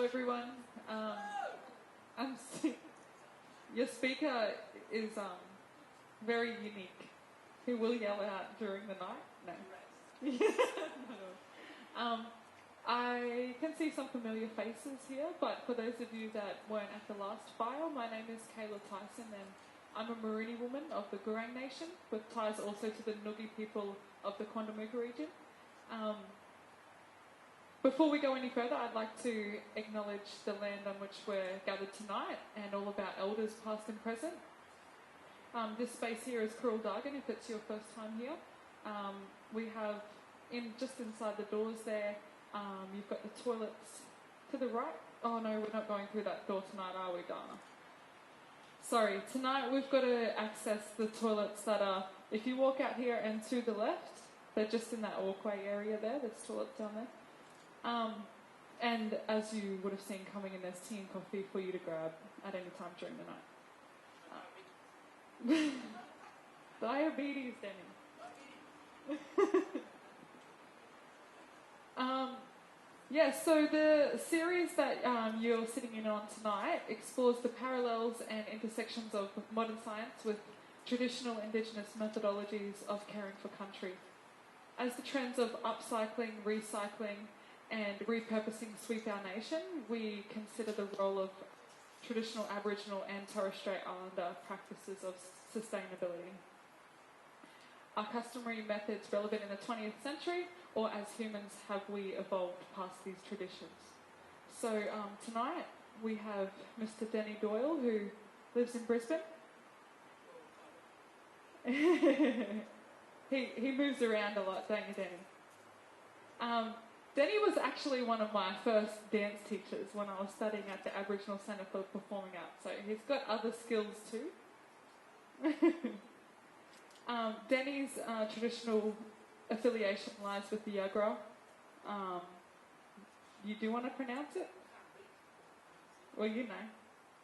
Hello everyone. Your speaker is very unique. He will yell out during the night. No. No. I can see some familiar faces here, but for those of you that weren't at the last file, my name is Kayla Tyson and I'm a Marooney woman of the Gurang Nation with ties also to the Noogie people of the Quandamooka region. Before we go any further, I'd like to acknowledge the land on which we're gathered tonight and all of our elders past and present. This space here is Kuruldagan if it's your first time here. We have, just inside the doors there, you've got the toilets to the right. Oh no, we're not going through that door tonight, are we, Dana? Sorry, tonight we've got to access the toilets that are, if you walk out here and to the left, they're just in that walkway area there, there's toilets down there. And as you would have seen coming in, there's tea and coffee for you to grab at any time during the night. Diabetes, Danny. So the series that you're sitting in on tonight explores the parallels and intersections of modern science with traditional Indigenous methodologies of caring for country. As the trends of upcycling, recycling, and repurposing sweep our nation, we consider the role of traditional Aboriginal and Torres Strait Islander practices of sustainability. Are customary methods relevant in the 20th century, or as humans have we evolved past these traditions? So tonight we have Mr. Danny Doyle, who lives in Brisbane. he moves around a lot, don't you, Danny? Danny was actually one of my first dance teachers when I was studying at the Aboriginal Centre for Performing Arts, so he's got other skills too. Danny's traditional affiliation lies with the Yugara. You do want to pronounce it? Well, you know.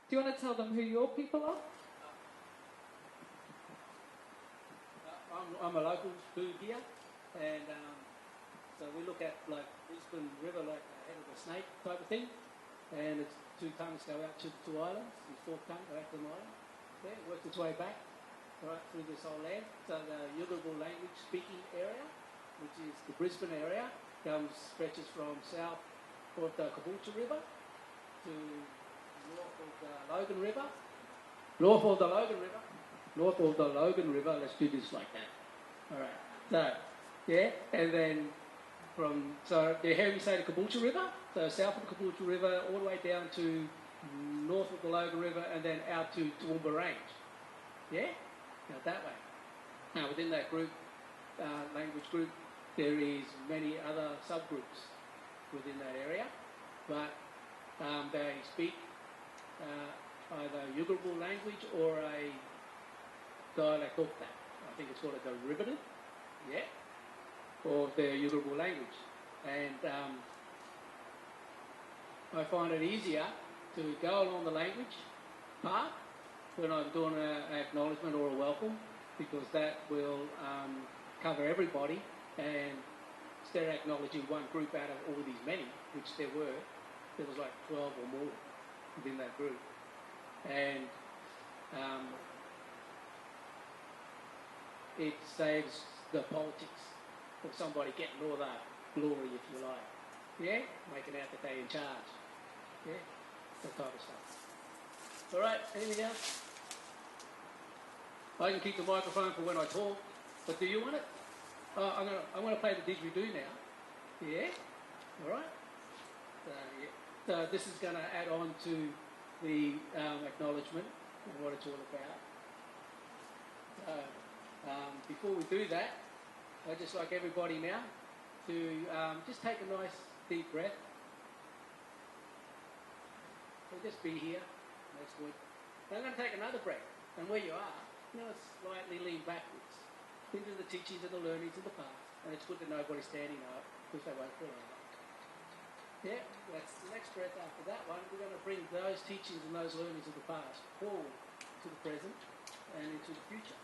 Do you want to tell them who your people are? I'm a local food here, and so we look at like Brisbane River like the head of a snake type of thing, and it's 2 tongues go out to the 2 islands, the 4th tongue go out to the island. Yeah, it works its way back right through this whole land. So the Yugarapul language speaking area, which is the Brisbane area, stretches from south of the Caboolture River to north of the Logan River. North of the Logan River, let's do this like that. Alright, so, yeah, and then so you hear me say the Caboolture River, so south of the Caboolture River all the way down to north of the Logan River and then out to Toowoomba Range. Yeah? Now that way. Now within that group, language group, there is many other subgroups within that area, but they speak either Yugarapul language or a dialect of that. I think it's called a derivative, yeah, of the Yugarapul language. And I find it easier to go along the language path when I'm doing an acknowledgement or a welcome, because that will cover everybody, and instead of acknowledging one group out of all these many, which there was like 12 or more within that group. And it saves the politics of somebody getting all that glory, if you like. Yeah? Making out that they're in charge. Yeah? That type of stuff. Alright, anything else? I can keep the microphone for when I talk, but do you want it? I'm gonna play the didgeridoo now. Yeah? Alright? Yeah. So this is gonna add on to the acknowledgement and what it's all about. Before we do that, I'd just like everybody now to just take a nice deep breath. So just be here. That's good. I'm going to take another breath. And where you are, slightly lean backwards into the teachings and the learnings of the past. And it's good that nobody's standing up because they won't fall over. Yeah, that's the next breath after that one. We're going to bring those teachings and those learnings of the past forward to the present and into the future.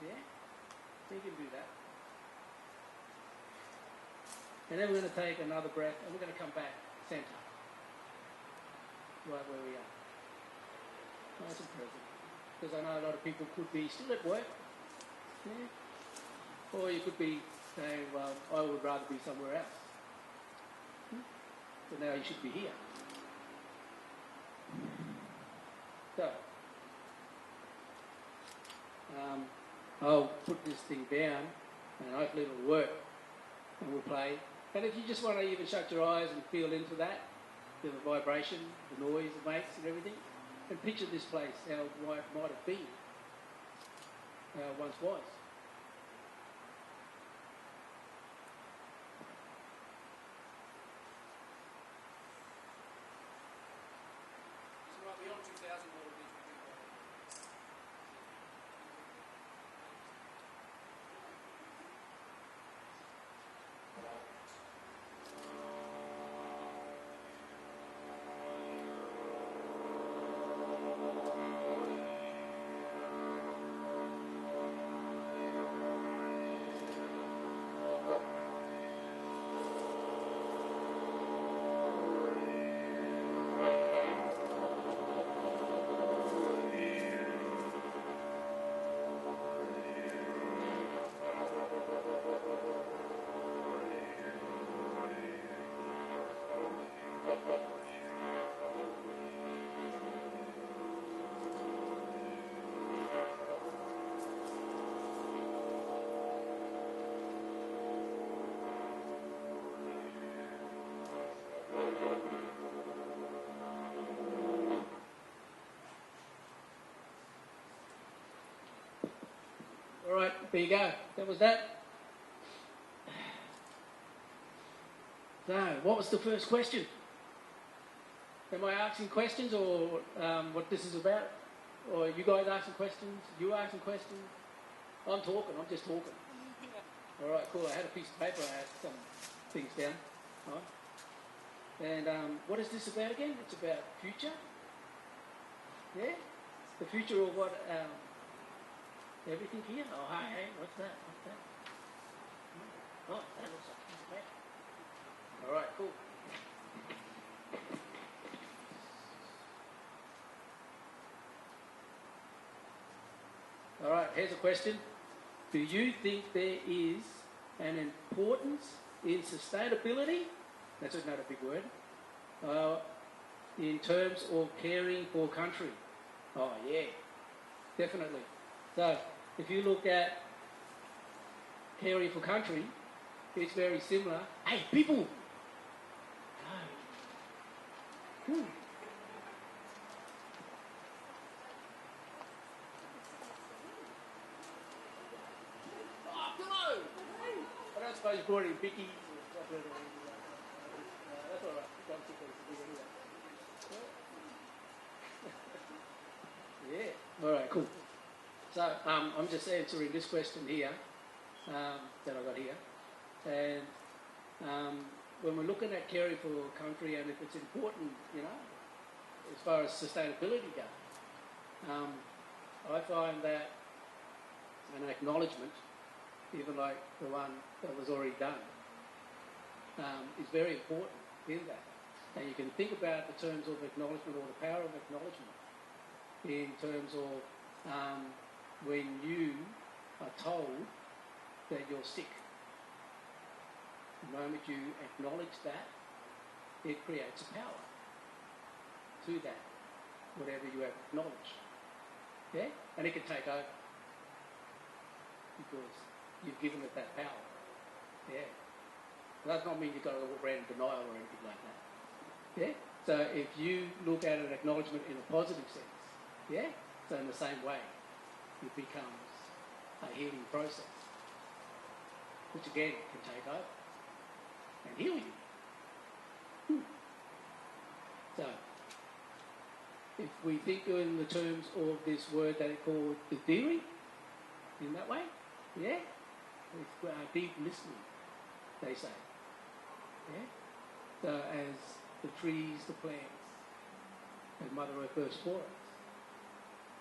Yeah? You can do that. And then we're going to take another breath and we're going to come back center. right where we are. Nice and present. Because I know a lot of people could be still at work. Yeah. Or you could be saying, well, I would rather be somewhere else. So now you should be here. So, I'll put this thing down and hopefully it'll work and we'll play. And if you just want to even shut your eyes and feel into that, the vibration, the noise it makes and everything, and picture this place, how it might have been, how it once was. So right beyond 2000 water beach. Alright, there you go. That was that. So, what was the first question? Am I asking questions or what this is about? Or you guys asking questions? You asking questions? I'm talking, I'm just talking. Alright, cool. I had a piece of paper, I had some things down. Right. And what is this about again? It's about future. Yeah? The future of what? Everything here? Oh, hey, what's that? What's that? Oh, that looks like a piece of paper. Alright, cool. Alright, here's a question. Do you think there is an importance in sustainability? That's not a big word. In terms of caring for country? Oh, yeah, definitely. So, if you look at caring for country, it's very similar. Hey, people! Oh, hello! I don't suppose you brought any bickies or stuff like that. That's alright. Don't think anyway. Yeah. Alright, cool. So, I'm just answering this question here that I got here. And when we're looking at caring for country and if it's important, you know, as far as sustainability goes, I find that an acknowledgement, even like the one that was already done, is very important in that. And you can think about the terms of acknowledgement or the power of acknowledgement in terms of when you are told that you're sick. The moment you acknowledge that, it creates a power to that, whatever you have acknowledged. Yeah? And it can take over because you've given it that power. Yeah? That does not mean you've got to walk around in denial or anything like that. Yeah? So if you look at an acknowledgement in a positive sense, yeah? So in the same way, it becomes a healing process, which again can take over and heal you. So, if we think in the terms of this word that it called the theory, in that way, yeah, it's deep listening, they say. Yeah? So as the trees, the plants, as Mother Earth burst for us,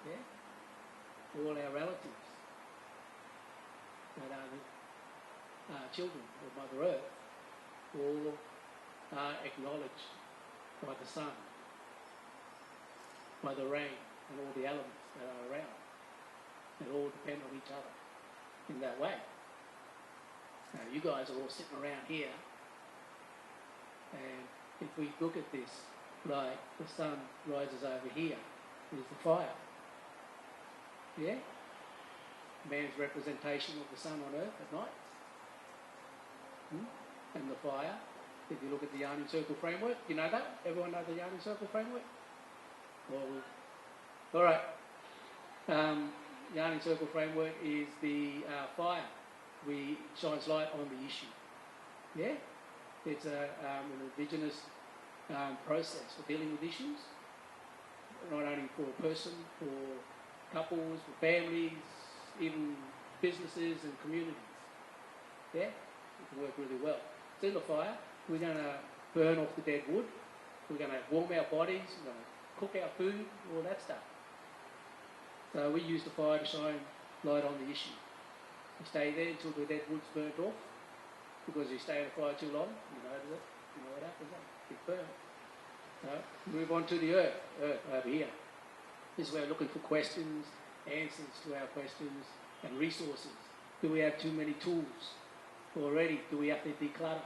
yeah, all our relatives that are the children of Mother Earth, all are acknowledged by the sun by the rain and all the elements that are around. They all depend on each other in that way. Now, you guys are all sitting around here, and if we look at this, like the sun rises over here, is the fire. Yeah? Man's representation of the sun on earth at night. And the fire. If you look at the yawning circle framework, you know that? Everyone know the yawning circle framework? All right. Yawning circle framework is the fire. We shines light on the issue. Yeah? It's an Indigenous process for dealing with issues, not only for a person, for couples, for families, even businesses and communities. Yeah? It can work really well. It's in the fire. We're going to burn off the dead wood. We're going to warm our bodies. We're going to cook our food, all that stuff. So we use the fire to shine light on the issue. You stay there until the dead wood's burnt off, because you stay in the fire too long, you know what happens, it burns. So move on to the earth over here. This is where we're looking for questions, answers to our questions, and resources. Do we have too many tools already? Do we have to declutter?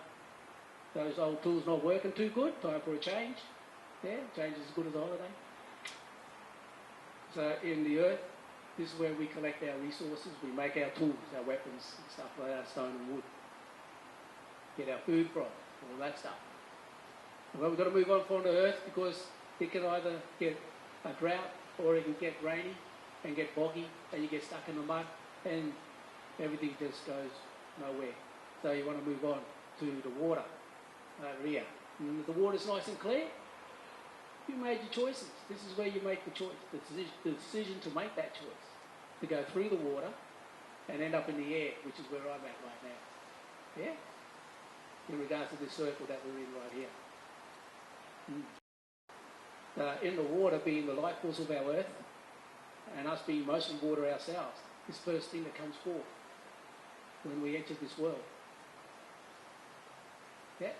Those old tools not working too good, time for a change. Yeah, change is as good as a holiday. So in the earth, this is where we collect our resources, we make our tools, our weapons and stuff like that, stone and wood. Get our food from, all that stuff. Well, we've got to move on from the earth, because it can either get a drought or it can get rainy and get boggy and you get stuck in the mud and everything just goes nowhere. So you want to move on to the water over here. And if the water's nice and clear, you made your choices. This is where you make the choice, the decision to make that choice, to go through the water and end up in the air, which is where I'm at right now. Yeah? In regards to this circle that we're in right here. In the water being the life force of our earth, and us being mostly water ourselves, is the first thing that comes forth when we enter this world. Yeah?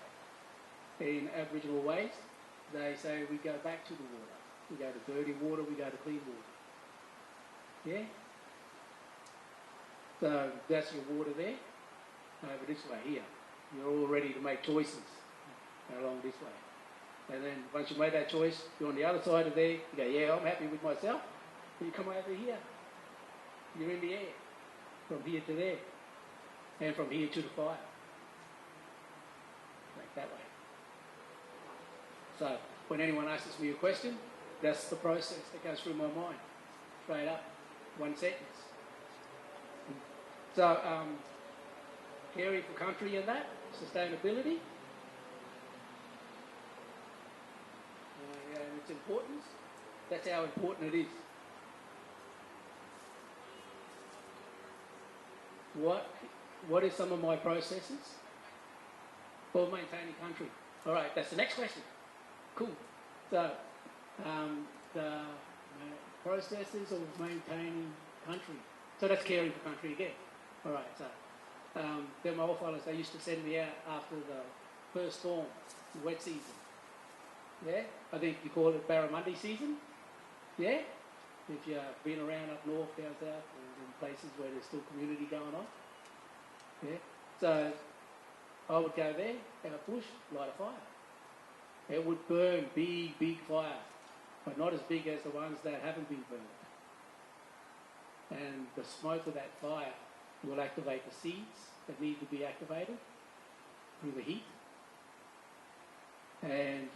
In Aboriginal ways, they say we go back to the water. We go to dirty water, we go to clean water. Yeah? So that's your water there. Over this way here. You're all ready to make choices along this way. And then once you made that choice, you're on the other side of there, you go, yeah, I'm happy with myself. And you come over here. You're in the air. From here to there. And from here to the fire. Like that way. So when anyone asks me a question, that's the process that goes through my mind. Straight up. One sentence. So, caring for country and that, sustainability. And its importance. That's how important it is. What is some of my processes for maintaining country? All right, that's the next question. Cool. So, the processes of maintaining country. So that's caring for country again. All right, so then my old fellas, they used to send me out after the first storm, the wet season. Yeah, I think you call it barramundi season. Yeah, if you've been around up north, down south, or in places where there's still community going on. Yeah, so I would go there, have a bush, light a fire. It would burn big fire, but not as big as the ones that haven't been burned. And the smoke of that fire will activate the seeds that need to be activated through the heat. And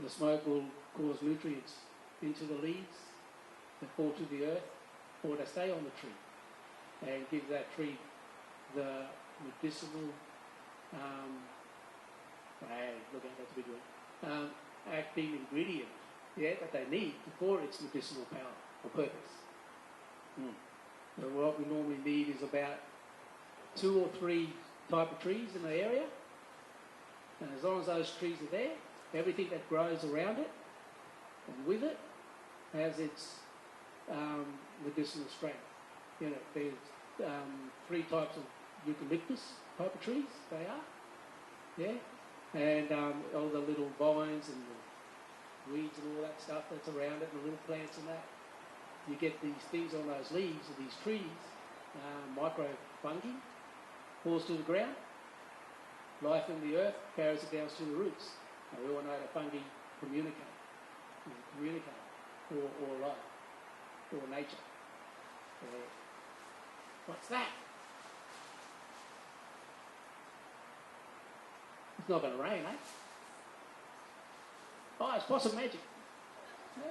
the smoke will cause nutrients into the leaves that fall to the earth or that stay on the tree and give that tree the medicinal, acting ingredient that they need for its medicinal power or purpose. So what we normally need is about 2 or 3 type of trees in the area, and as long as those trees are there, everything that grows around it and with it has its medicinal strength. You know, there's 3 types of eucalyptus type of trees, they are, yeah, and all the little vines and weeds and all that stuff that's around it, and the little plants and that. You get these things on those leaves of these trees, micro fungi, falls to the ground, life in the earth carries it down through the roots. And we all know that fungi communicate or life, or nature. What's that? It's not going to rain, eh? Oh, it's possum magic. Oh.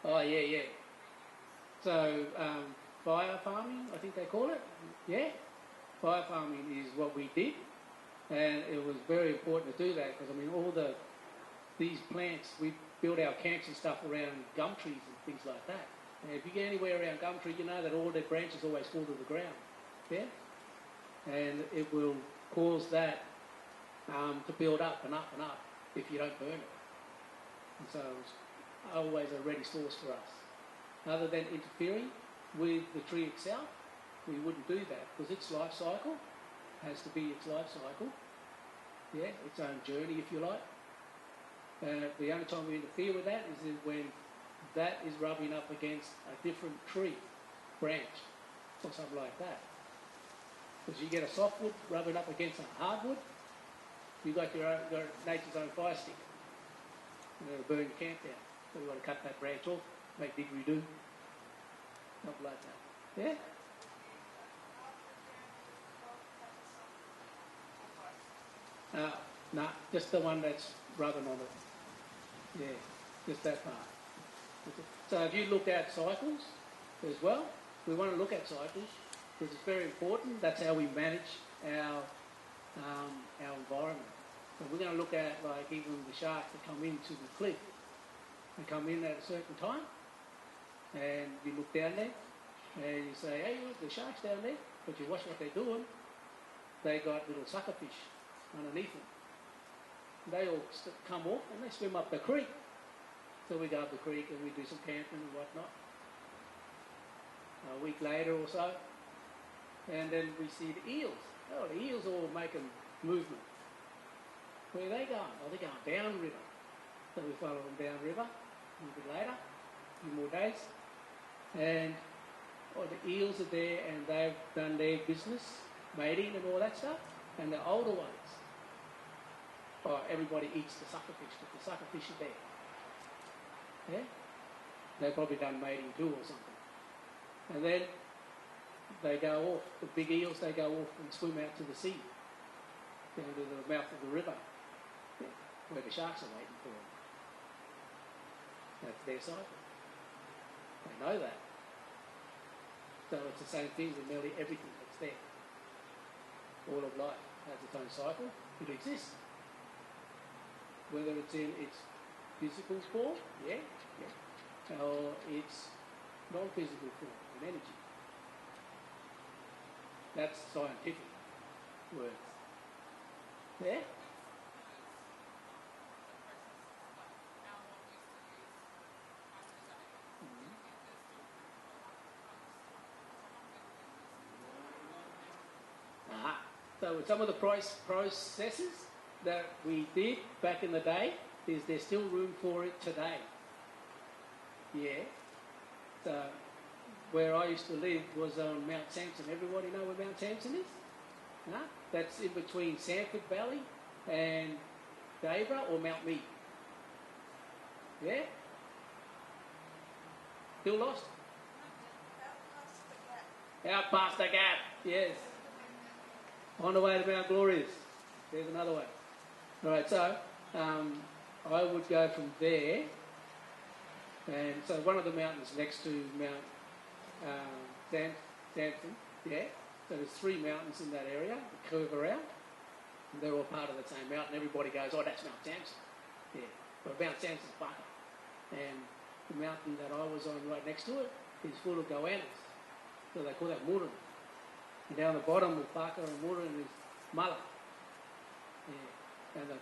Oh, yeah. So, fire farming, I think they call it. Yeah? Fire farming is what we did. And it was very important to do that because, I mean, these plants, we build our camps and stuff around gum trees and things like that. And if you get anywhere around gum tree, you know that all their branches always fall to the ground. Yeah? And it will cause that to build up and up and up if you don't burn it. And so it's always a ready source for us. Other than interfering with the tree itself, we wouldn't do that because its life cycle has to be its life cycle. Yeah, its own journey, if you like. The only time we interfere with that is when that is rubbing up against a different tree branch or something like that. Because you get a softwood rubbing up against a hardwood, you've got your nature's own fire stick. And it'll burn your camp down. So we want to cut that branch off, make didgeridoo, something like that. Yeah? Nah, just the one that's rubbing on it. Yeah, just that part. So if you look at cycles as well, we want to look at cycles because it's very important. That's how we manage our environment. So we're going to look at like even the sharks that come into the cliff. They come in at a certain time, and you look down there, and you say, hey, look, the shark's down there, but you watch what they're doing. They got little suckerfish underneath them. They all come off and they swim up the creek. So we go up the creek and we do some camping and whatnot. A week later or so, and then we see the eels. Oh, the eels all making movement. Where are they going? Oh, they're going downriver. So we follow them downriver a little bit later, a few more days. And the eels are there and they've done their business, mating and all that stuff. And the older ones, everybody eats the suckerfish because the suckerfish are there. Yeah? They've probably done mating too or something. And then they go off, the big eels, they go off and swim out to the sea, down to the mouth of the river, where the sharks are waiting for them. That's their cycle. They know that. So it's the same thing with nearly everything that's there. All of life has its own cycle. It exists. Whether it's in its physical form, or its non-physical form, in energy. That's scientific words. Yeah? So some of the processes that we did back in the day, there's still room for it today. Yeah. So where I used to live was on Mount Sampson. Everybody know where Mount Sampson is? No? That's in between Sanford Valley and Davra or Mount Mead. Yeah? Still lost? Out past the gap, yes. On the way to Mount Glorious. There's another way. All right, so I would go from there, and so one of the mountains next to Mount Sampson, yeah. So there's 3 mountains in that area that curve around, and they're all part of the same mountain. Everybody goes, oh, that's Mount Sampson. Yeah, but Mount Sampson's Wakka, and the mountain that I was on right next to it is full of goannas, so they call that Murun. And down the bottom of Wakka and Murun is Mala. Yeah. And the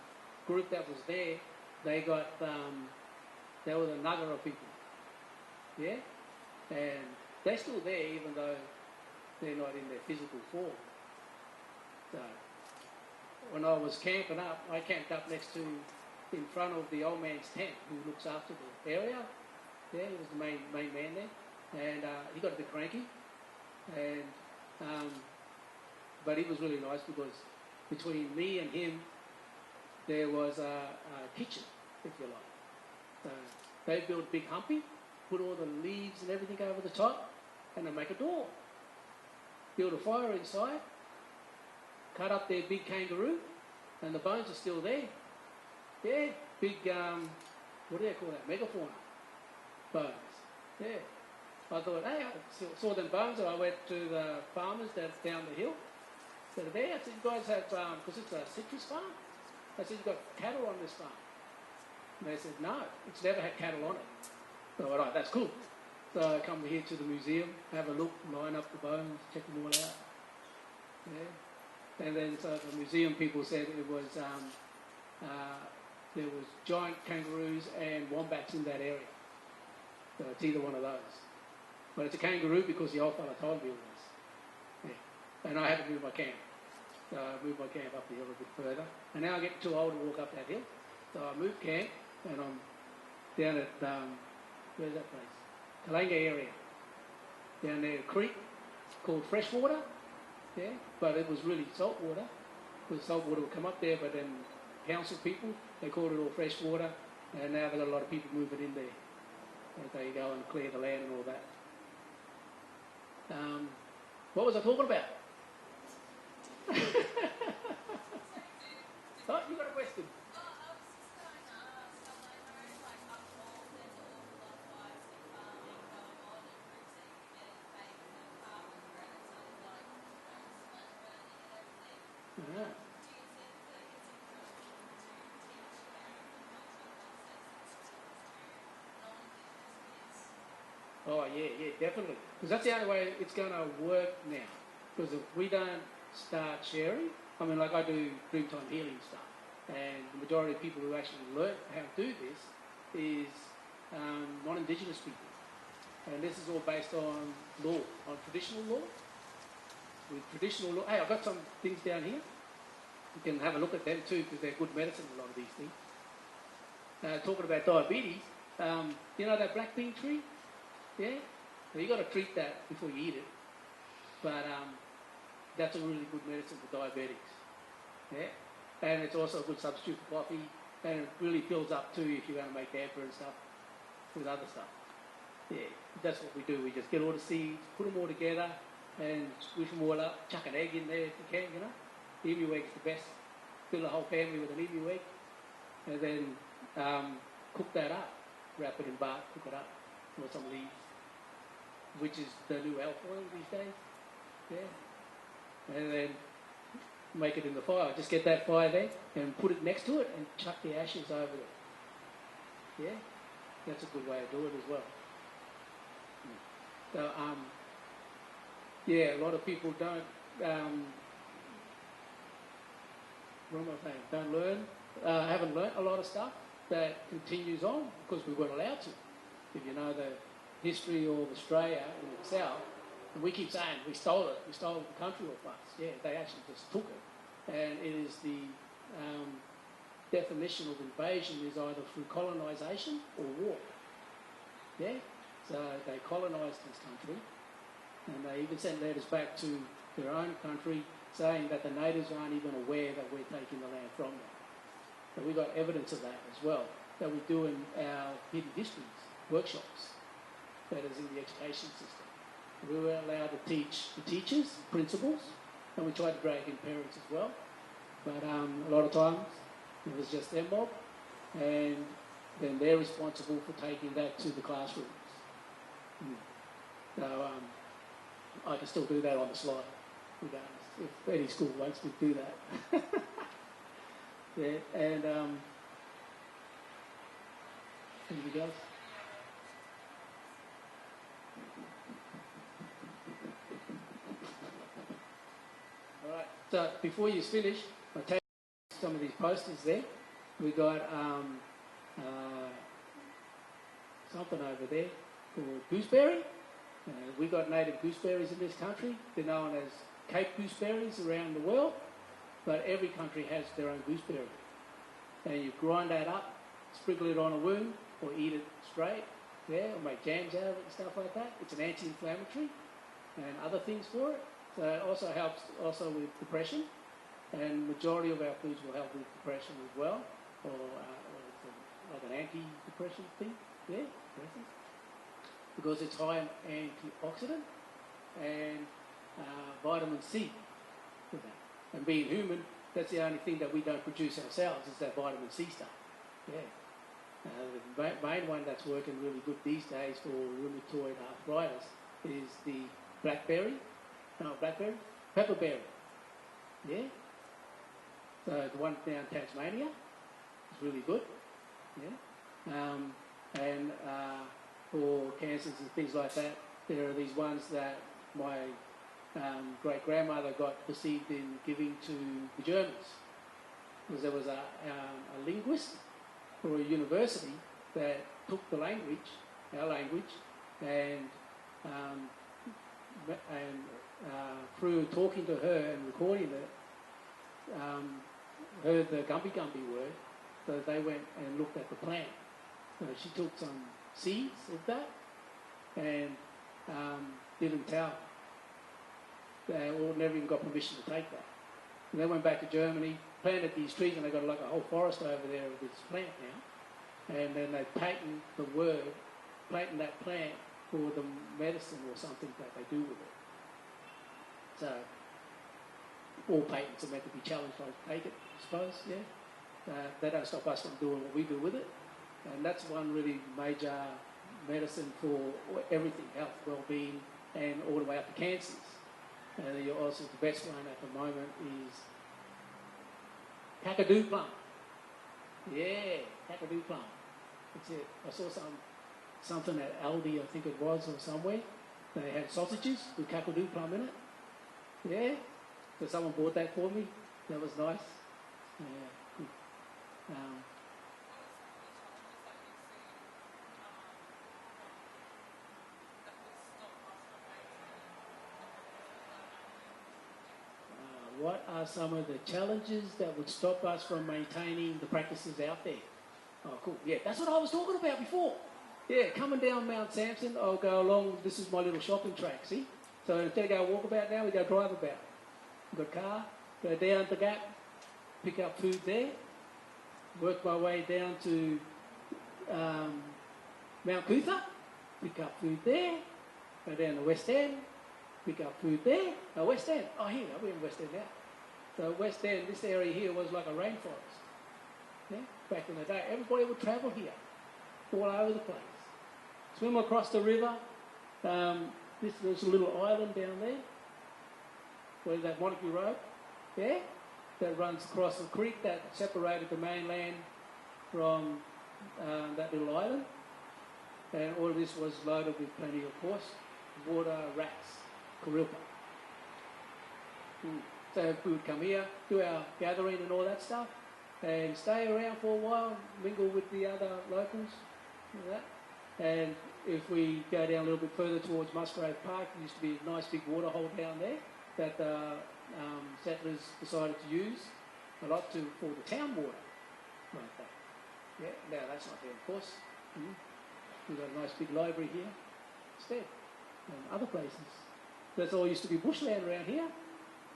group that was there, they got, they were the Yugara people. Yeah? And they're still there even though they're not in their physical form. So when I was camping up, I camped up in front of the old man's tent who looks after the area. Yeah, he was the main man there, and he got a bit cranky, and but he was really nice because between me and him there was a kitchen, if you like. So they built a big humpy, put all the leaves and everything over the top, and they make a door. Build a fire inside, cut up their big kangaroo, and the bones are still there. Yeah, big, what do they call that? Megafauna bones. Yeah. I thought, hey, I saw them bones, and I went to the farmers that's down the hill. That are there. I said, you guys have, because it's a citrus farm. I said, you've got cattle on this farm. And they said, no, it's never had cattle on it. So, all right, that's cool. So I come here to the museum, have a look, line up the bones, check them all out. Yeah. And then so the museum people said it was, there was giant kangaroos and wombats in that area. So it's either one of those. But it's a kangaroo because the old fella told me it was. Yeah. And I had to move my camp. So I moved my camp up the hill a bit further. And now I get too old to walk up that hill. So I moved camp and I'm down at, where's that place? Kalanga area. Down there, a creek called Freshwater. Yeah, but it was really salt water. Because salt water would come up there, but then council people, they called it all fresh water. And now they've got a lot of people moving in there. And they go and clear the land and all that. What was I talking about? Oh, you got a question? Oh, yeah, definitely. Because that's the only way it's going to work now. Because if we don't start sharing, I mean, like I do Dreamtime healing stuff, and the majority of people who actually learn how to do this is non-Indigenous people. And this is all based on law, on traditional law. With traditional law, hey, I've got some things down here. You can have a look at them too, because they're good medicine, a lot of these things. Talking about diabetes, you know that black bean tree? Yeah? Well, you've got to treat that before you eat it. But that's a really good medicine for diabetics. Yeah? And it's also a good substitute for coffee. And it really fills up too if you're going to make damper and stuff with other stuff. Yeah, that's what we do. We just get all the seeds, put them all together, and squish them all up, chuck an egg in there if you can, you know. The emu egg is the best. Fill the whole family with an emu egg. And then cook that up. Wrap it in bark, cook it up, or some leaves, which is the new elf oil these days. Yeah. And then make it in the fire. Just get that fire there and put it next to it and chuck the ashes over it. Yeah. That's a good way to do it as well. So, yeah, a lot of people don't, what am I saying? Don't learn, haven't learnt a lot of stuff that continues on because we weren't allowed to. If you know the history of Australia in itself, and we keep saying we stole it, the country off us. Yeah, they actually just took it. And it is the definition of invasion is either through colonisation or war. Yeah? So they colonised this country, and they even sent letters back to their own country saying that the natives aren't even aware that we're taking the land from them. So we got evidence of that as well, that we do in our hidden histories workshops, that is in the education system. We were allowed to teach the teachers principles, and we tried to drag in parents as well, but a lot of times it was just their mob, and then they're responsible for taking that to the classrooms. So I can still do that on the slide, regardless, if any school wants me to do that. Yeah, and anything else? All right, so before you finish, I'll take some of these posters there. We got something over there called gooseberry. We got native gooseberries in this country. They're known as Cape gooseberries around the world, but every country has their own gooseberry. And you grind that up, sprinkle it on a wound, or eat it straight, or make jams out of it and stuff like that. It's an anti-inflammatory and other things for it. So it also helps also with depression, and majority of our foods will help with depression as well, or it's like an anti-depression thing, because it's high in antioxidant and vitamin C for that. And being human, that's the only thing that we don't produce ourselves, is that vitamin C stuff. The main one that's working really good these days for rheumatoid arthritis is the pepperberry. So the one down Tasmania is really good. And for cancers and things like that, there are these ones that my great-grandmother got received in giving to the Germans. Because there was a linguist for a university that took the language, our language, and through talking to her and recording it, heard the Gumby Gumby word, so they went and looked at the plant. So she took some seeds of that and didn't tell. Or never even got permission to take that. And they went back to Germany, planted these trees, and they got like a whole forest over there of this plant now. And then they patent that plant for the medicine or something that they do with it. So all patents are meant to be challenged, I take it, I suppose, they don't stop us from doing what we do with it. And that's one really major medicine for everything, health, well-being, and all the way up to cancers. And also the best one at the moment is kakadu plum. Kakadu plum. That's it. I saw something at Aldi, I think it was, or somewhere. They had sausages with kakadu plum in it. So someone bought that for me. That was nice. What are some of the challenges that would stop us from maintaining the practices out there? Oh, cool. Yeah, that's what I was talking about before. Coming down Mount Sampson, I'll go along. This is my little shopping track, see? So instead of go walkabout now, we go drive about. Got a car, go down the gap, pick up food there, work my way down to Mount Cootha, pick up food there, go down to West End, pick up food there. West End. We're in West End now. So West End, this area here was like a rainforest. Back in the day, everybody would travel here, all over the place. Swim across the river. There's a little island down there, where that Montague Road, that runs across the creek that separated the mainland from that little island. And all of this was loaded with plenty of horse, water, rats, Kurilpa. So we would come here, do our gathering and all that stuff, and stay around for a while, mingle with the other locals, and if we go down a little bit further towards Musgrave Park, there used to be a nice big water hole down there that settlers decided to use a lot for the town water, like that. Now that's not there, of course. We've got a nice big library here instead, and other places. That's all used to be bushland around here,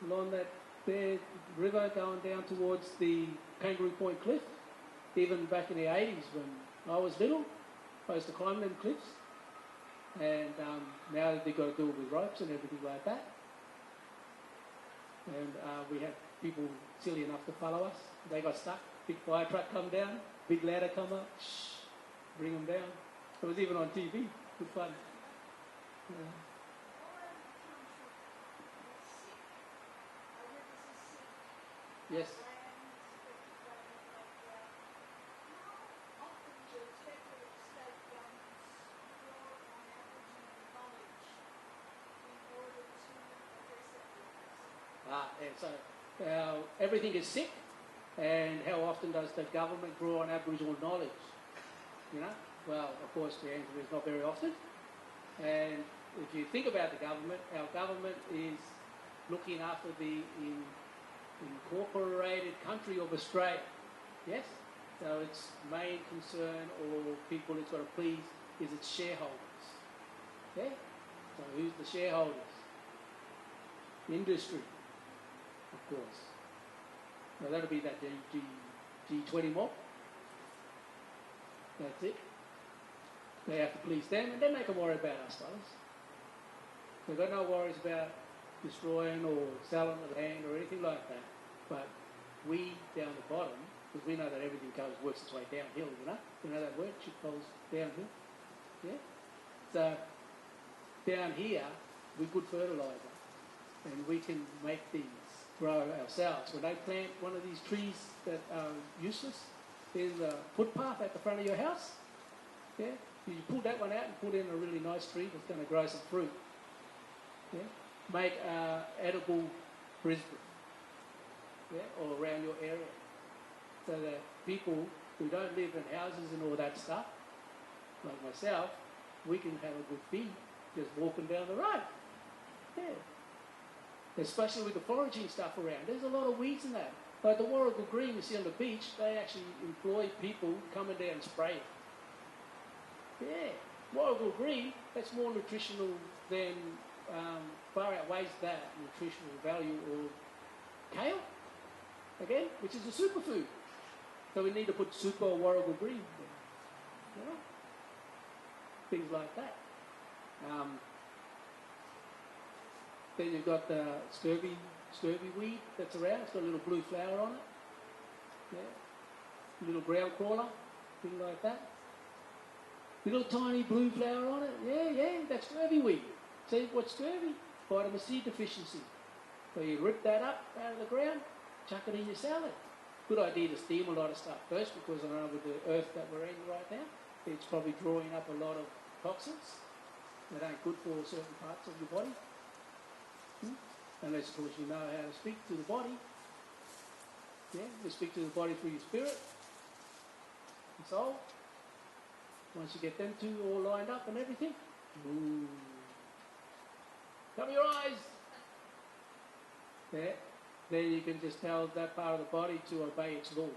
along that there river going down towards the Kangaroo Point Cliff. Even back in the 80s when I was little, I used to climb them cliffs. And now they've got to do it with ropes and everything like that. And we had people silly enough to follow us. They got stuck. Big fire truck come down, big ladder come up, bring them down. It was even on TV. Good fun. Yes. And so everything is sick, and how often does the government draw on Aboriginal knowledge? Well, of course, the answer is not very often. And if you think about the government, our government is looking after the incorporated country of Australia. Yes? So its main concern or people it's got to please is its shareholders. Okay? So who's the shareholders? Industry, of course. Now that'll be that G20 mob. That's it. They have to please them and then they can worry about us, fellas. They've got no worries about destroying or selling the land or anything like that. But we down the bottom, because we know that everything works its way downhill, you know? You know that word? Shit goes downhill. Yeah? So down here, we're good fertiliser. And we can make these grow ourselves. When they plant one of these trees that are useless in the footpath at the front of your house, yeah, you pull that one out and put in a really nice tree that's going to grow some fruit. Yeah? Make edible Brisbane, yeah, or around your area, so that people who don't live in houses and all that stuff, like myself, we can have a good feed just walking down the road. Yeah. Especially with the foraging stuff around. There's a lot of weeds in that. Like the Warrigal Green you see on the beach, they actually employ people coming down and spray it. Yeah. Warrigal Green, that's more nutritional than, far outweighs that nutritional value or kale, again, which is a superfood. So we need to put super Warrigal Green there. You know? Things like that. Then you've got the scurvy weed that's around. It's got a little blue flower on it. Yeah. Little ground crawler, thing like that. Little tiny blue flower on it. Yeah, that's scurvy weed. See what's scurvy? Vitamin C deficiency. So you rip that up out of the ground, chuck it in your salad. Good idea to steam a lot of stuff first, because I know with the earth that we're in right now, it's probably drawing up a lot of toxins that ain't good for certain parts of your body. Unless, of course, you know how to speak to the body. Yeah, you speak to the body through your spirit and soul. Once you get them two all lined up and everything, ooh, cover your eyes. Yeah, then you can just tell that part of the body to obey its law,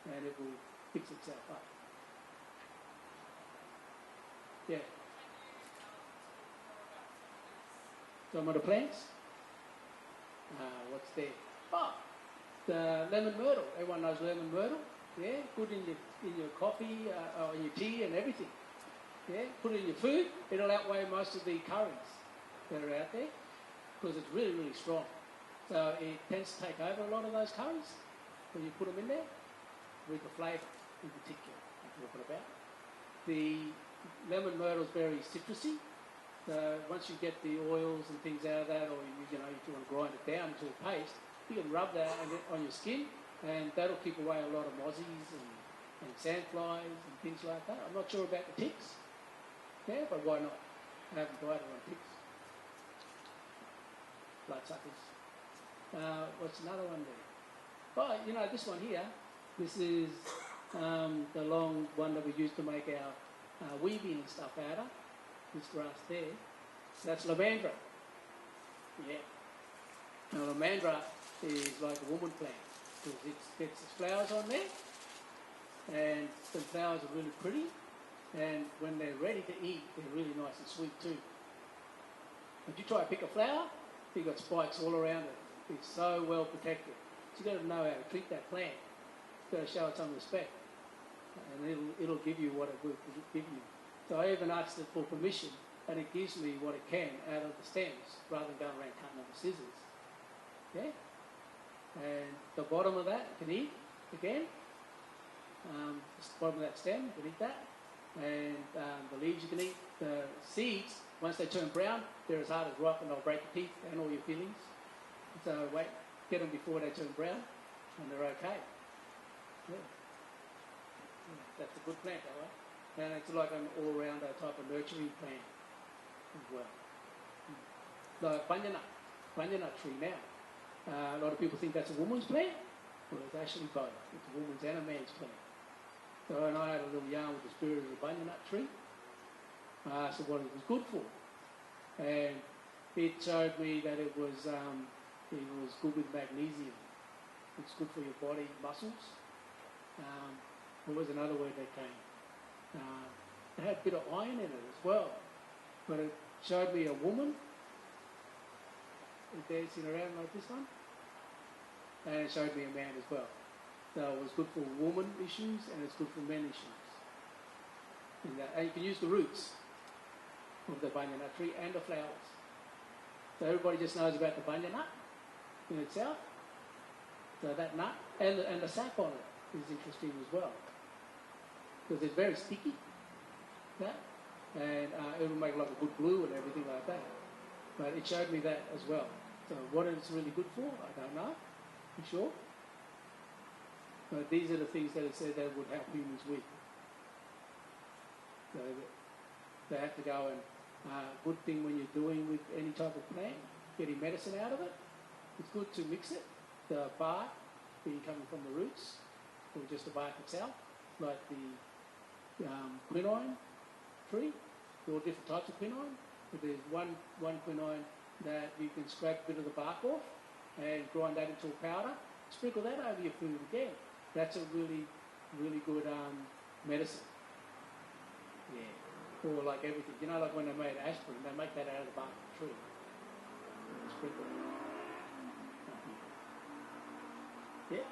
and it will fix itself up. Yeah. Some of the plants. What's there? Oh, the lemon myrtle. Everyone knows lemon myrtle. Yeah, good in your coffee or in your tea and everything. Yeah, put it in your food. It'll outweigh most of the curries that are out there because it's really, really strong. So it tends to take over a lot of those curries when you put them in there with the flavour in particular I'm talking about. The lemon myrtle is very citrusy. So once you get the oils and things out of that, or if you want to grind it down into a paste, you can rub that on your skin, and that'll keep away a lot of mozzies and sandflies and things like that. I'm not sure about the ticks, yeah, but why not? I haven't tried it on ticks. Bloodsuckers. What's another one there? Oh, this one here. This is the long one that we used to make our weaving and stuff out of. This grass there, that's lavandra. Yeah. Now lavandra is like a woman plant because it gets its flowers on there, and the flowers are really pretty, and when they're ready to eat, they're really nice and sweet too. If you try to pick a flower, you've got spikes all around it. It's so well protected. So you've got to know how to treat that plant. You've got to show it some respect, and it'll give you what it will give you. So I even asked it for permission, and it gives me what it can out of the stems, rather than going around cutting them with scissors. Yeah? And the bottom of that you can eat, again. The bottom of that stem, you can eat that. And the leaves you can eat. The seeds, once they turn brown, they're as hard as rock, and they'll break your teeth and all your feelings. So get them before they turn brown, and they're okay. Yeah. That's a good plant, that way. And it's like an all-rounder type of nurturing plant as well. The banana tree now. A lot of people think that's a woman's plant. Well, it's actually both. It's a woman's and a man's plant. So when I had a little yarn with the spirit of the banana tree, I asked her what it was good for, and it showed me that it was good with magnesium. It's good for your body, muscles. What was another word that came? It had a bit of iron in it as well, but it showed me a woman dancing around like this one, and it showed me a man as well. So it was good for woman issues and it's good for men issues. And you can use the roots of the bunya nut tree and the flowers. So everybody just knows about the bunya nut in itself. So that nut and the sap on it is interesting as well, because it's very sticky. Yeah? And it will make like a good glue and everything like that. But it showed me that as well. So what it's really good for, I don't know, for sure. But these are the things that it said that would help humans with. So they have to go and, good thing when you're doing with any type of plant, getting medicine out of it, it's good to mix it. The bark being coming from the roots, or just the bark itself, like the quinine tree. There are different types of quinine, but there's one quinine that you can scrape a bit of the bark off and grind that into a powder, sprinkle that over your food again. That's a really, really good medicine. Yeah. Or like everything. You know, like when they made aspirin, they make that out of the bark of the tree. Sprinkle it. Yeah.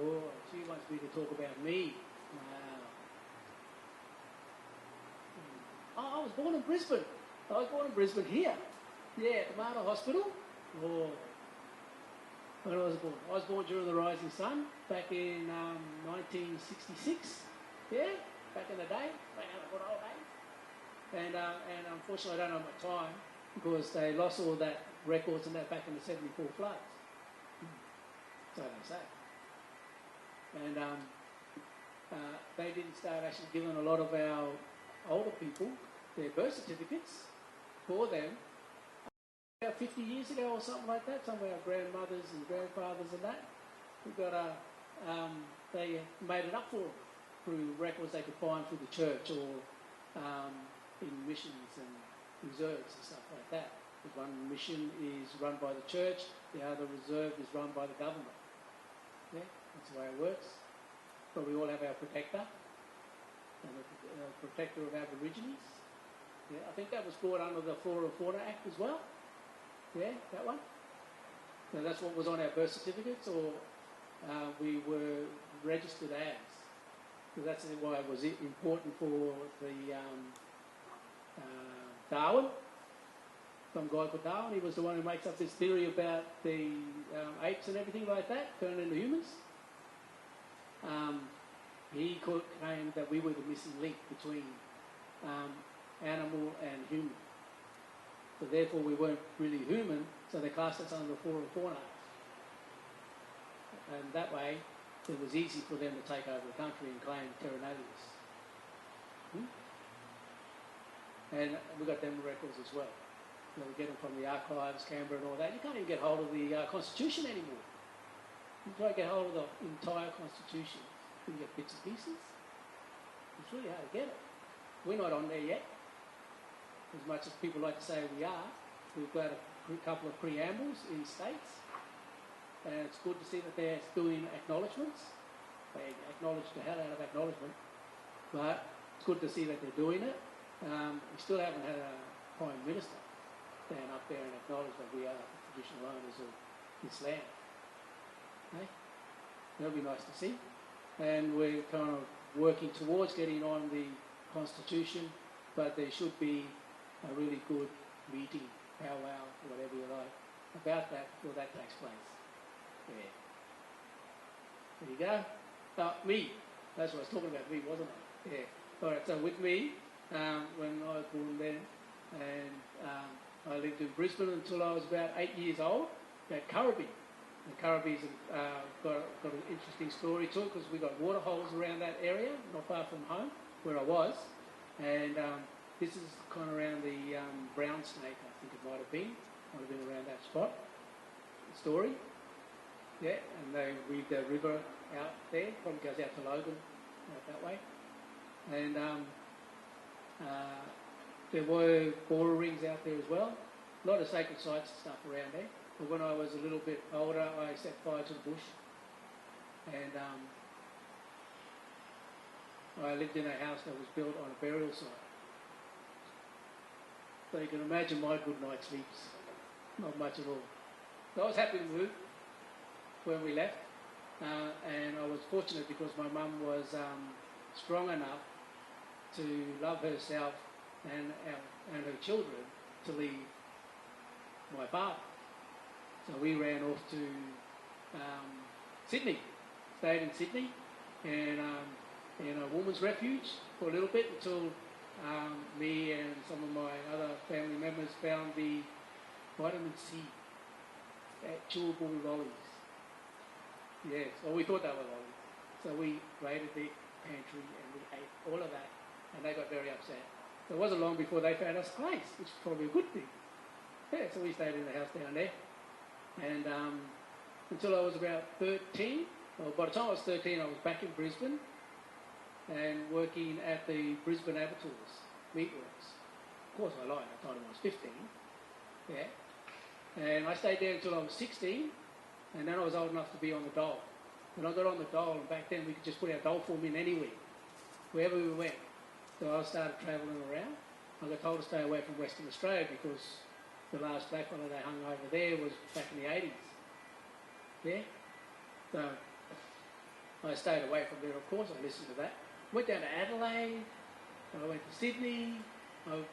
Oh, she wants me to talk about me. Wow. Oh, I was born in Brisbane. I was born in Brisbane here. Yeah, at the Mater Hospital. Oh. When I was born during the Rising Sun back in 1966. Yeah, back in the day, back in the good old days. And unfortunately, I don't know my time because they lost all that records and that back in the 74 floods. So they say. And they didn't start actually giving a lot of our older people their birth certificates for them about 50 years ago or something like that. Some of our grandmothers and grandfathers and that, we got they made it up for them through records they could find through the church or in missions and reserves and stuff like that. The one mission is run by the church, the other reserve is run by the government. Yeah, that's the way it works. But we all have our protector, and the protector of Aborigines. Yeah, I think that was brought under the Flora and Fauna Act as well. Yeah, that one. So that's what was on our birth certificates, or we were registered as. So that's why it was important for the Darwin. Some guy called Darwin, he was the one who makes up this theory about the apes and everything like that, turning into humans. He claimed that we were the missing link between animal and human. So therefore we weren't really human, so they classed us under the Flora and Fauna Act. And that way, it was easy for them to take over the country and claim terra nullius. And we got them records as well. You know, we get them from the archives, Canberra and all that. You can't even get hold of the Constitution anymore. You try to get hold of the entire Constitution. You get bits and pieces. It's really hard to get it. We're not on there yet. As much as people like to say we are, we've got a couple of preambles in states. And it's good to see that they're doing acknowledgements. They acknowledge the hell out of acknowledgement. But it's good to see that they're doing it. We still haven't had a Prime Minister stand up there and acknowledge that we are the traditional owners of this land. Okay? That'll be nice to see. And we're kind of working towards getting on the Constitution, but there should be a really good meeting, powwow, whatever you like, about that before that takes place. Yeah. There you go. Me. That's what I was talking about, me, wasn't it? Yeah. All right, so with me, when I was born then, and I lived in Brisbane until I was about 8 years old, at Currabee. And Currabee's got an interesting story to it because we got water holes around that area, not far from home, where I was. And this is kind of around the brown snake, I think it might have been around that spot. story. Yeah, and they weave the river out there, probably goes out to Logan, out that way. And there were border rings out there as well. A lot of sacred sites and stuff around there. But when I was a little bit older, I set fire to the bush. And I lived in a house that was built on a burial site. So you can imagine my good night's sleeps. Not much at all. So I was happy to move when we left. And I was fortunate because my mum was strong enough to love herself and her children to leave my father. So we ran off to Sydney, stayed in Sydney, and in a woman's refuge for a little bit until me and some of my other family members found the vitamin C at chewable lollies. Yes, well, we thought they were lollies. So we raided the pantry and we ate all of that, and they got very upset. So it wasn't long before they found us a place, which is probably a good thing. Yeah, so we stayed in the house down there. And until I was about 13, well, by the time I was 13, I was back in Brisbane and working at the Brisbane Abattoirs, meatworks. Of course I lied, I told them I was 15. Yeah. And I stayed there until I was 16, and then I was old enough to be on the dole. When I got on the dole, and back then we could just put our dole form in anywhere, wherever we went. So I started travelling around. I got told to stay away from Western Australia because the last black fella they hung over there was back in the 80s. Yeah? So I stayed away from there, of course. I listened to that. Went down to Adelaide. I went to Sydney.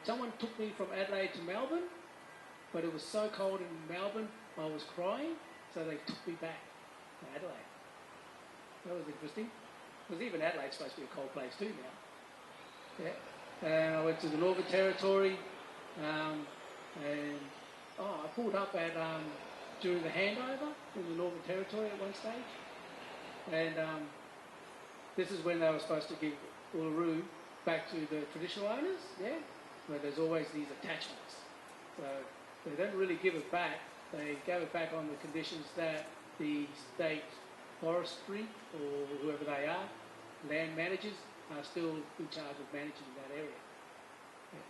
Someone took me from Adelaide to Melbourne, but it was so cold in Melbourne, I was crying, so they took me back to Adelaide. That was interesting. Because even Adelaide's supposed to be a cold place too now. Yeah. And I went to the Northern Territory, and I pulled up at during the handover in the Northern Territory at one stage, and this is when they were supposed to give Uluru back to the traditional owners, yeah, where there's always these attachments. So they don't really give it back. They gave it back on the conditions that the state forestry or whoever they are, land managers, are still in charge of managing that area. Yeah.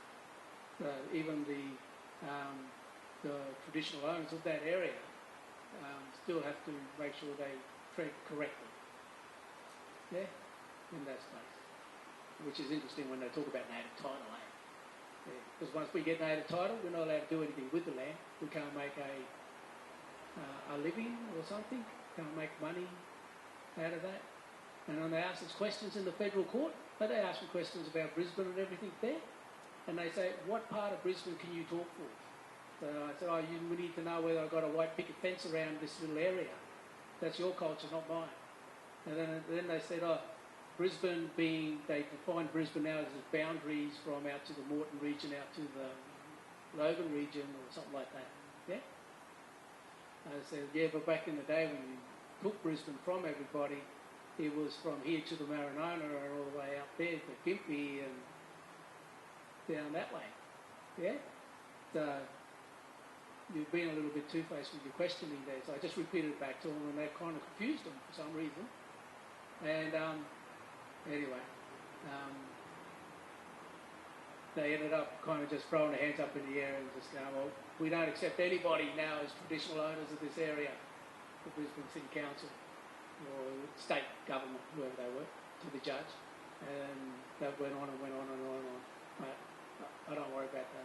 So even the traditional owners of that area still have to make sure they treat correctly. Yeah, in that space. Which is interesting when they talk about native title land. Yeah. Because once we get native title, we're not allowed to do anything with the land. We can't make a living or something. Can't make money out of that. And when they ask us questions in the federal court, they ask me questions about Brisbane and everything there. And they say, what part of Brisbane can you talk for? So I said, we need to know whether I've got a white picket fence around this little area. That's your culture, not mine. And then they said, Brisbane being, they define Brisbane now as boundaries from out to the Moreton region, out to the Logan region or something like that. Yeah? I said, yeah, but back in the day when you took Brisbane from everybody, it was from here to the Marinona and all the way up there to Gympie and down that way. Yeah? So you've been a little bit two-faced with your questioning there. So I just repeated it back to them and that kind of confused them for some reason. And anyway, they ended up kind of just throwing their hands up in the air and just going, well, we don't accept anybody now as traditional owners of this area, the Brisbane City Council or state government, whoever they were, to the judge. And that went on and went on and on and on. But I don't worry about the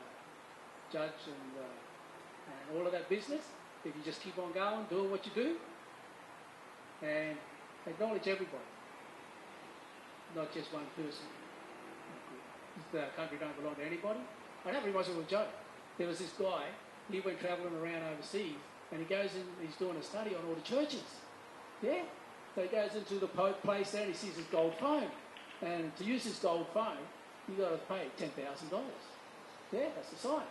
judge and all of that business. If you just keep on going, doing what you do, and acknowledge everybody, not just one person. The country don't belong to anybody. I don't realize it was a joke. There was this guy, he went travelling around overseas, and he goes in, he's doing a study on all the churches. Yeah? So he goes into the Pope place there and he sees his gold phone. And to use his gold phone, you've got to pay $10,000. Yeah, that's the sign.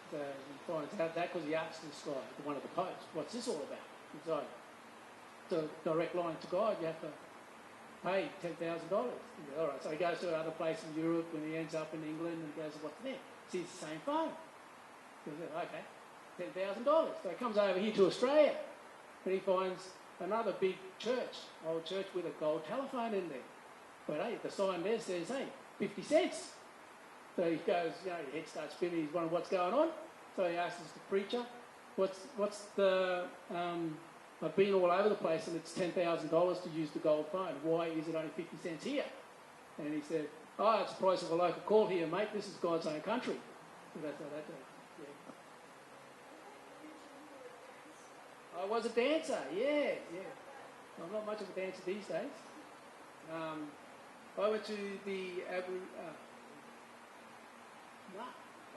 So he finds out that because he asks this guy, one of the popes, what's this all about? He's like, the direct line to God, you have to pay $10,000. All right, so he goes to another place in Europe and he ends up in England and he goes, what's there? Sees the same phone. He says, okay, $10,000. So he comes over here to Australia and he finds another big church, old church with a gold telephone in there. But hey, the sign there says, hey, 50 cents. So he goes, you know, his head starts spinning, he's wondering what's going on. So he asks the preacher, what's the, I've been all over the place and it's $10,000 to use the gold phone. Why is it only 50 cents here? And he said, oh, it's the price of a local call here, mate. This is God's own country. So that's how that goes. Yeah. I was a dancer, yeah. I'm not much of a dancer these days. I went to the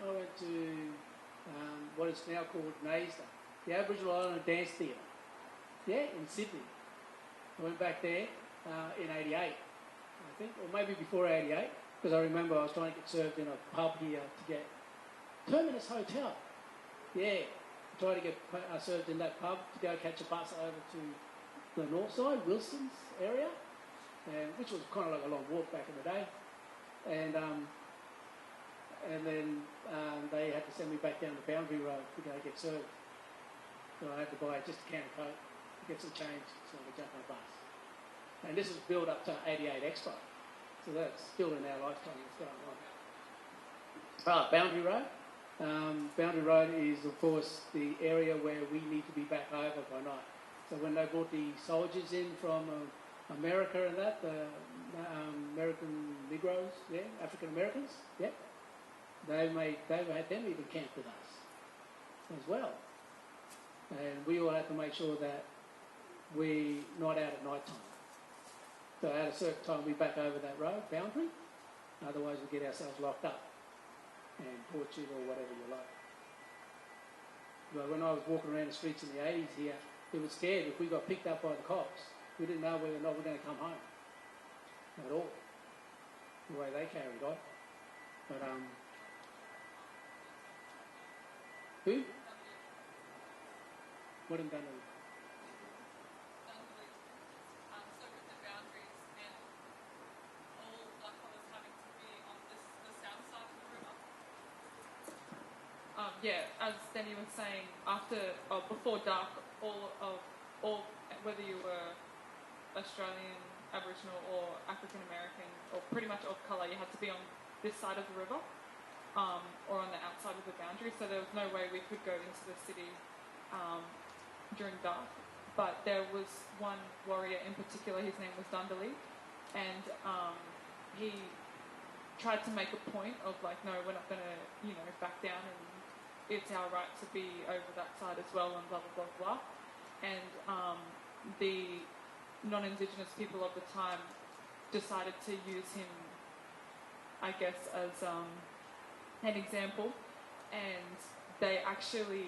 I went to what is now called NAISDA, the Aboriginal Island Dance Theatre, in Sydney. I went back there in '88, I think, or maybe before '88, because I remember I was trying to get served in a pub here to get Terminus Hotel. Yeah, trying to get served in that pub to go catch a bus over to the north side, Wilson's area, which was kind of like a long walk back in the day, and then they had to send me back down the Boundary Road to go get served. So I had to buy just a can of Coke to get some change so I could jump on a bus. And this was built up to '88 Expo, so that's still in our lifetime that's going on. Boundary Road. Boundary Road is, of course, the area where we need to be back over by night. So when they brought the soldiers in from America and that, the American Negroes, African Americans, they had them even camp with us as well. And we all had to make sure that we're not out at night time. So at a certain time we back over that road, boundary, otherwise we get ourselves locked up and tortured or whatever you like. But when I was walking around the streets in the 80s here, we were scared if we got picked up by the cops. We didn't know whether or not we were going to come home at all, the way they carried on. But, who? What in Dunedin? So with the boundaries and all Wakka was having to be on the south side of the river. As Danny was saying, before dark, all whether you were Australian, Aboriginal or African American or pretty much of colour, you had to be on this side of the river or on the outside of the boundary. So there was no way we could go into the city during dark. But there was one warrior in particular, his name was Dundali, and he tried to make a point of like, no, we're not going to, back down, and it's our right to be over that side as well, and blah, blah, blah, blah. And the non-Indigenous people of the time decided to use him, I guess, as an example, and they actually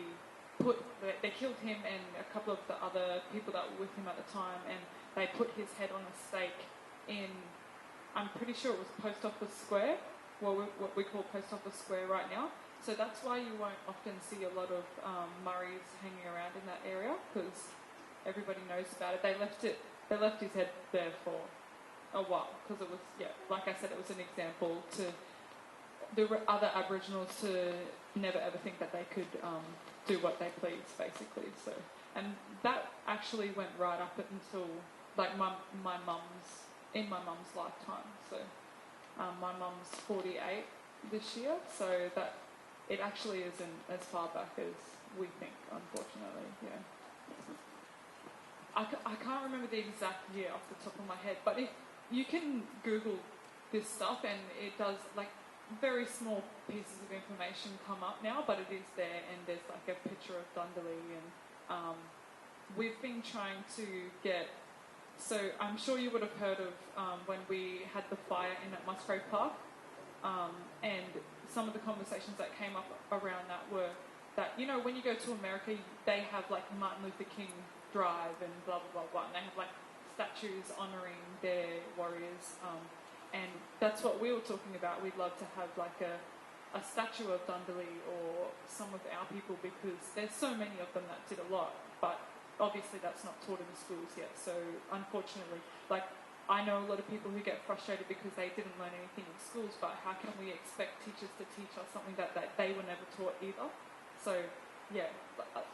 they killed him and a couple of the other people that were with him at the time, and they put his head on a stake in, I'm pretty sure it was Post Office Square, what we call Post Office Square right now. So that's why you won't often see a lot of Murrays hanging around in that area, because everybody knows about it. They left his head there for a while, because it was, like I said, it was an example to the other Aboriginals to never ever think that they could do what they please, basically. So, and that actually went right up until like my mum's lifetime. So my mum's 48 this year, so that it actually isn't as far back as we think, unfortunately. I can't remember the exact year off the top of my head, but if you can Google this stuff, and it does, like, very small pieces of information come up now, but it is there, and there's like a picture of Dundali, and we've been trying to get, so I'm sure you would have heard of when we had the fire in at Musgrave Park, and some of the conversations that came up around that were that, when you go to America, they have like Martin Luther King Drive and blah, blah, blah, blah, and they have like statues honouring their warriors, and that's what we were talking about. We'd love to have like a statue of Dundali or some of our people, because there's so many of them that did a lot, but obviously that's not taught in the schools yet. So unfortunately, like, I know a lot of people who get frustrated because they didn't learn anything in schools, but how can we expect teachers to teach us something that they were never taught either? So yeah,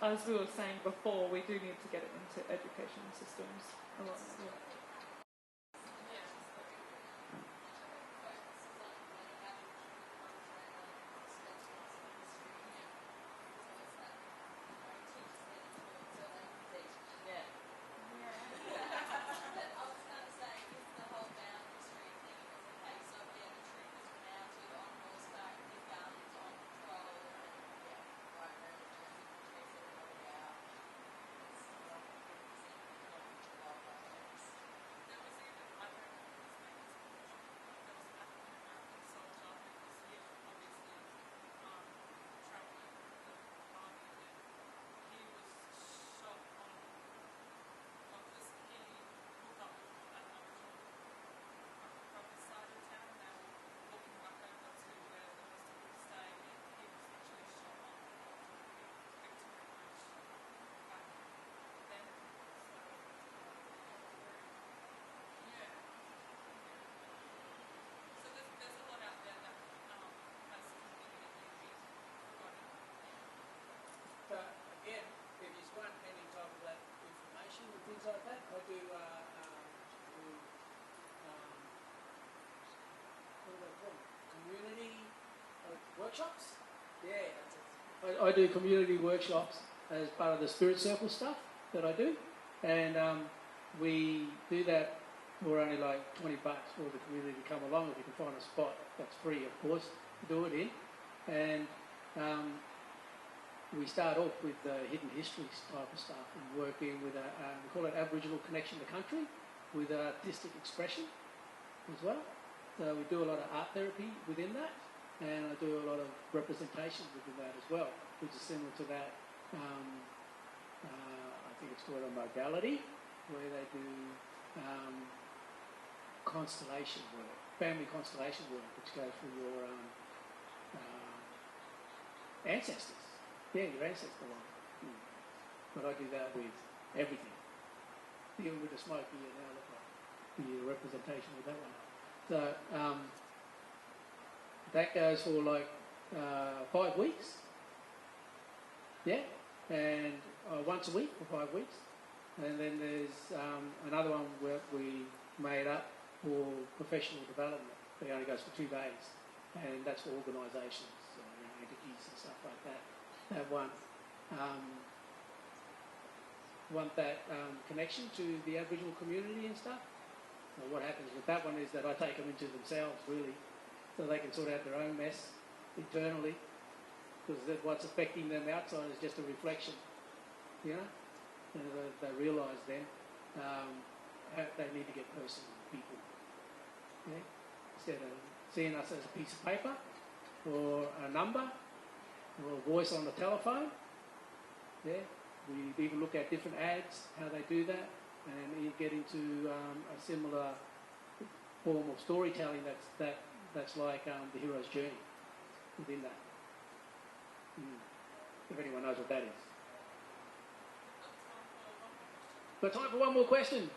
as we were saying before, we do need to get it into education systems a lot. Yeah. But again, if you want any type of that information and things like that, I do what do they call them? Community workshops. Yeah, that's it. I do community workshops as part of the Spirit Circle stuff that I do, and we do that for only like $20 for the community to come along if you can find a spot that's free, of course, to do it in, and we start off with hidden histories type of stuff and working with we call it Aboriginal connection to country with artistic expression as well. So we do a lot of art therapy within that, and I do a lot of representation within that as well, which is similar to that. I think it's called a modality where they do constellation work, family constellation work, which goes for your ancestors. Yeah, your ancestor one. But I do that with everything. Even with the smoke here now, look like the representation with that one. So that goes for like 5 weeks. Yeah, and once a week for 5 weeks. And then there's another one where we made up for professional development. It only goes for 2 days, and that's for organisations, entities and stuff like that. That want that connection to the Aboriginal community and stuff. So what happens with that one is that I take them into themselves, really, so they can sort out their own mess internally, because what's affecting them outside is just a reflection, you know. And they realise then they need to get personal with people, yeah? Instead of seeing us as a piece of paper or a number or a voice on the telephone. Yeah, we even look at different ads, how they do that, and you get into a similar form of storytelling that's like the hero's journey within that. If anyone knows what that is. Got time for one more question?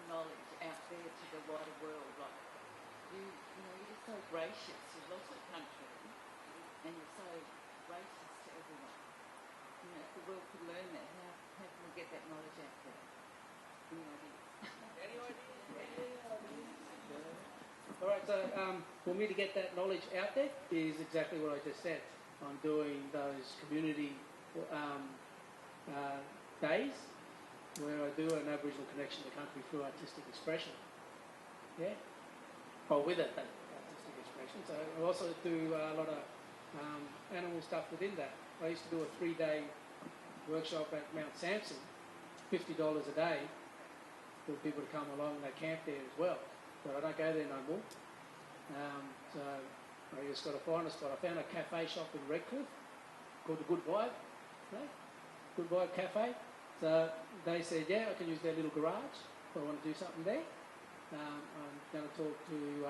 Knowledge out there to the wider world, like you're just so gracious. You've lost a country, and you're so gracious to everyone. If the world could learn that, how can we get that knowledge out there? Any ideas? All right. So for me to get that knowledge out there is exactly what I just said. I'm doing those community days, where I do an Aboriginal connection to country through artistic expression. Yeah? Or with it, that artistic expression. So I also do a lot of animal stuff within that. I used to do a 3-day workshop at Mount Sampson, $50 a day for people to come along and they camp there as well. But I don't go there no more. So I just got to find a spot. I found a cafe shop in Redcliffe called the Good Vibe. Okay? Good Vibe Cafe. So they said, yeah, I can use their little garage if I want to do something there. I'm going to talk to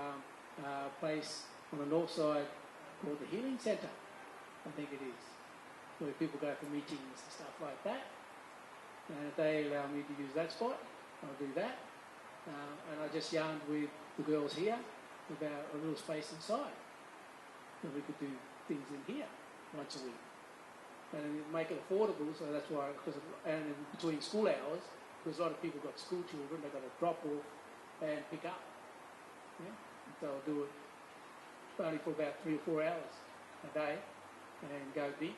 a place on the north side called the Healing Centre, I think it is, where people go for meetings and stuff like that. And if they allow me to use that spot, I'll do that. And I just yarned with the girls here about a little space inside that we could do things in here once a week. And make it affordable, so that's why, and in between school hours, because a lot of people got school children, they've got to drop off and pick up. Yeah? So I'll do it only for about 3 or 4 hours a day and go deep,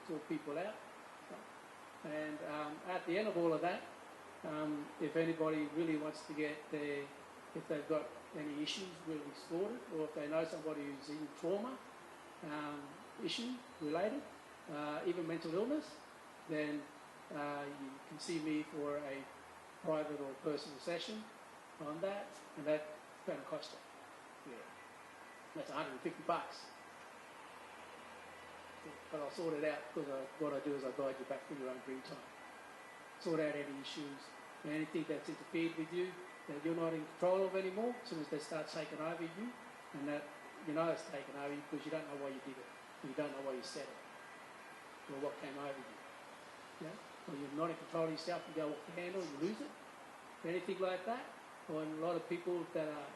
sort people out. And at the end of all of that, if anybody really wants to get if they've got any issues really sorted, or if they know somebody who's in trauma issue related, even mental illness, then you can see me for a private or personal session on that, and that's going to cost it. Yeah. That's $150. But I'll sort it out, because what I do is I guide you back to your own dream time. Sort out any issues, anything that's interfered with you that you're not in control of anymore. As soon as they start taking over you, and that you know it's taken over you because you don't know why you did it, you don't know why you said it, or what came over you. Yeah? Or you're not in control of yourself, you go off the handle, you lose it. Anything like that. Or a lot of people that are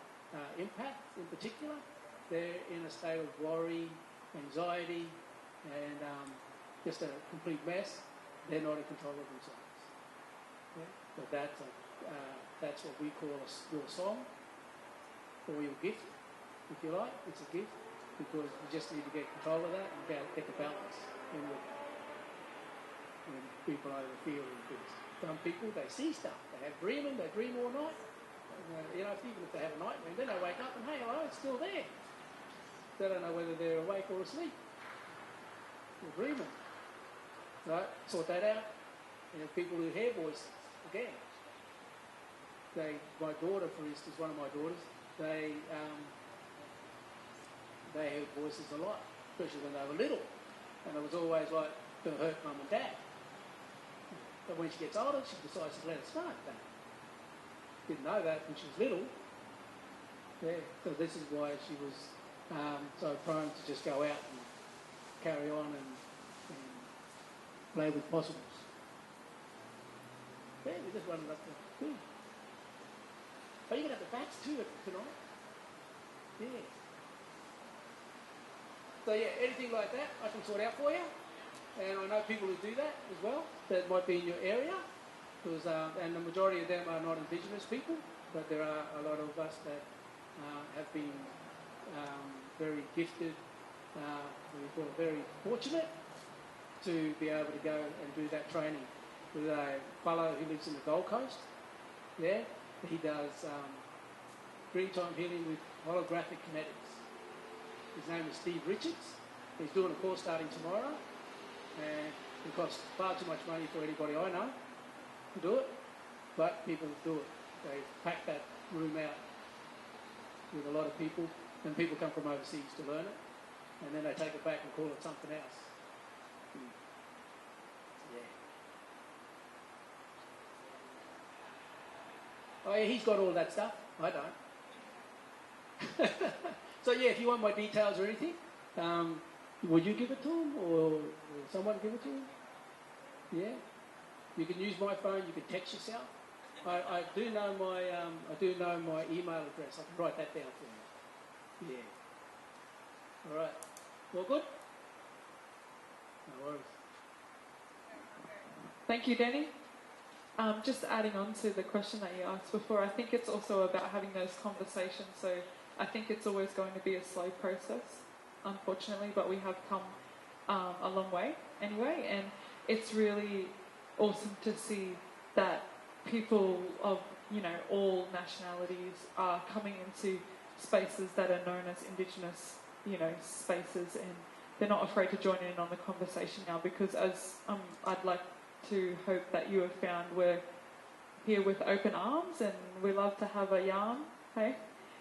empaths in particular, they're in a state of worry, anxiety, and just a complete mess. They're not in control of themselves. Yeah? But that's what we call your song, or your gift, if you like. It's a gift, because you just need to get control of that and get the balance in with it. When people are feeling things. Some people, they see stuff. They have dreaming, they dream all night. And, even if they have a nightmare, then they wake up and, hey, hello, it's still there. They don't know whether they're awake or asleep. They're dreaming. Right? Sort that out. And people who hear voices, again. My daughter, for instance, one of my daughters, they heard voices a lot, especially when they were little. And it was always like, going to hurt mum and dad. But when she gets older, she decides to let it start that. Didn't know that when she was little. Yeah, so this is why she was so prone to just go out and carry on and play with possibles. Yeah, we just running up the thing. Oh, you can have the bats too tonight. Yeah. So yeah, anything like that, I can sort out for you. And I know people who do that as well, that might be in your area, because, and the majority of them are not Indigenous people, but there are a lot of us that have been very gifted, we feel very fortunate to be able to go and do that training with a fellow who lives in the Gold Coast. Yeah, he does Dreamtime healing with holographic kinetics. His name is Steve Richards. He's doing a course starting tomorrow. And it costs far too much money for anybody I know to do it, but people do it. They pack that room out with a lot of people, and people come from overseas to learn it, and then they take it back and call it something else. Yeah. Oh yeah, he's got all that stuff. I don't. So yeah, if you want my details or anything, will you give it to him, or will someone give it to him? Yeah. You can use my phone. You can text yourself. I do know my email address. I can write that down for you. Yeah. All right. All good? No worries. Thank you, Danny. Just adding on to the question that you asked before, I think it's also about having those conversations. So I think it's always going to be a slow process, unfortunately, but we have come a long way anyway, and it's really awesome to see that people of, all nationalities are coming into spaces that are known as Indigenous, spaces, and they're not afraid to join in on the conversation now, because as I'd like to hope that you have found, we're here with open arms and we love to have a yarn, hey?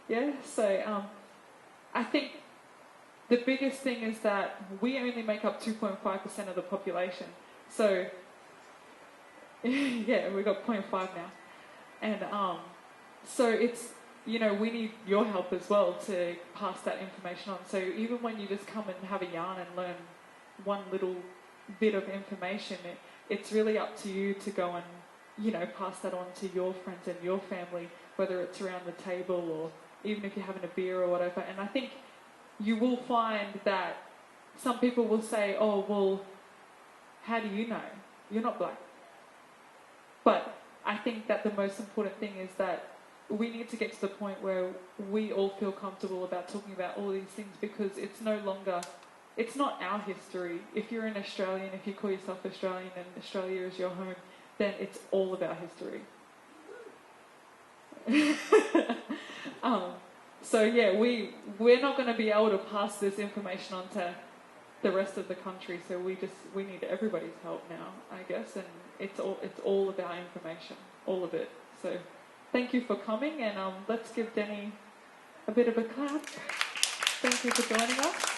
Yeah, so I think the biggest thing is that we only make up 2.5% of the population. So, yeah, we've got 0.5 now. And so it's, we need your help as well to pass that information on. So even when you just come and have a yarn and learn one little bit of information, it's really up to you to go and, pass that on to your friends and your family, whether it's around the table or even if you're having a beer or whatever. And I think you will find that some people will say, oh, well, how do you know? You're not black. But I think that the most important thing is that we need to get to the point where we all feel comfortable about talking about all these things, because it's no longer, it's not our history. If you're an Australian, if you call yourself Australian and Australia is your home, then it's all about history. So yeah, we're not going to be able to pass this information on to the rest of the country, so we need everybody's help now, I guess, and it's all about information, all of it. So thank you for coming, and let's give Danny a bit of a clap. Thank you for joining us.